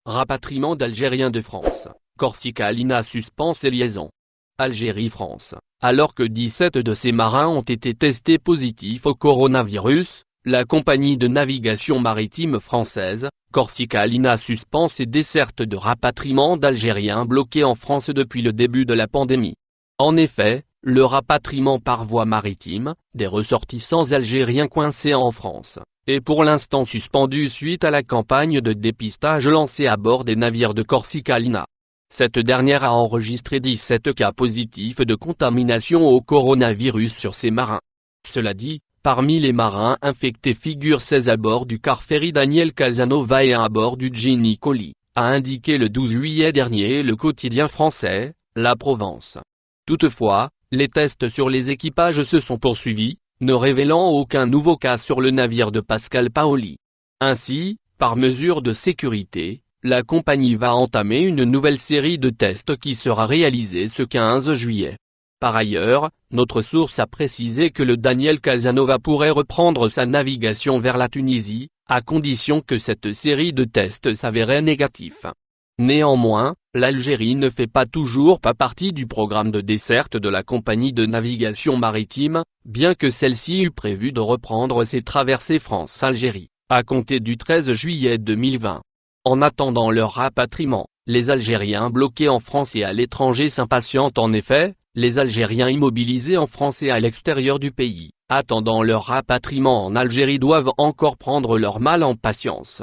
Rapatriement d'Algériens de France, Corsica Lina suspend ses liaisons. Algérie-France. Alors que 17 de ses marins ont été testés positifs au coronavirus, la compagnie de navigation maritime française, Corsica Lina suspend ses dessertes de rapatriement d'Algériens bloqués en France depuis le début de la pandémie. En effet, le rapatriement par voie maritime, des ressortissants algériens coincés en France, est pour l'instant suspendu suite à la campagne de dépistage lancée à bord des navires de Corsica Lina. Cette dernière a enregistré 17 cas positifs de contamination au coronavirus sur ses marins. Cela dit, parmi les marins infectés figurent 16 à bord du car ferry Daniel Casanova et 1 à bord du Ginny Collie, a indiqué le 12 juillet dernier le quotidien français, La Provence. Toutefois, les tests sur les équipages se sont poursuivis, ne révélant aucun nouveau cas sur le navire de Pascal Paoli. Ainsi, par mesure de sécurité, la compagnie va entamer une nouvelle série de tests qui sera réalisée ce 15 juillet. Par ailleurs, notre source a précisé que le Daniel Casanova pourrait reprendre sa navigation vers la Tunisie, à condition que cette série de tests s'avérait négatif. Néanmoins, l'Algérie ne fait toujours pas partie du programme de desserte de la compagnie de navigation maritime, bien que celle-ci eût prévu de reprendre ses traversées France-Algérie, à compter du 13 juillet 2020. En attendant leur rapatriement, les Algériens bloqués en France et à l'étranger s'impatientent en effet, les Algériens immobilisés en France et à l'extérieur du pays, attendant leur rapatriement en Algérie doivent encore prendre leur mal en patience.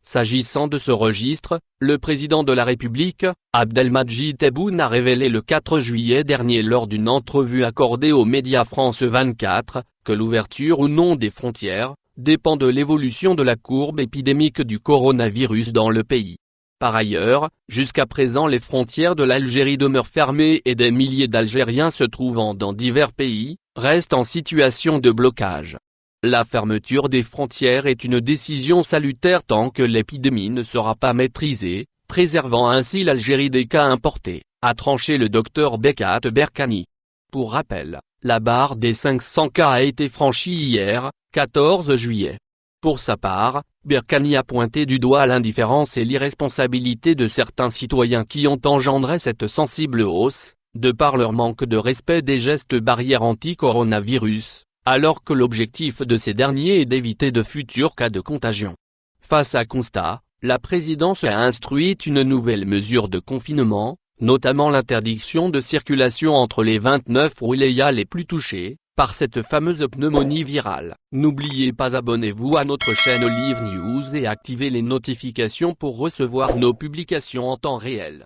S'agissant de ce registre, le président de la République, Abdelmadjid Tebboune a révélé le 4 juillet dernier lors d'une entrevue accordée aux médias France 24, que l'ouverture ou non des frontières dépend de l'évolution de la courbe épidémique du coronavirus dans le pays. Par ailleurs, jusqu'à présent les frontières de l'Algérie demeurent fermées et des milliers d'Algériens se trouvant dans divers pays, restent en situation de blocage. La fermeture des frontières est une décision salutaire tant que l'épidémie ne sera pas maîtrisée, préservant ainsi l'Algérie des cas importés, a tranché le docteur Bekat Berkani. Pour rappel, la barre des 500 cas a été franchie hier, 14 juillet. Pour sa part, Berkani a pointé du doigt l'indifférence et l'irresponsabilité de certains citoyens qui ont engendré cette sensible hausse, de par leur manque de respect des gestes barrières anti-coronavirus, alors que l'objectif de ces derniers est d'éviter de futurs cas de contagion. Face à constat, la présidence a instruit une nouvelle mesure de confinement, notamment l'interdiction de circulation entre les 29 wilayas les plus touchés par cette fameuse pneumonie virale. N'oubliez pas, abonnez-vous à notre chaîne Olive News et activez les notifications pour recevoir nos publications en temps réel.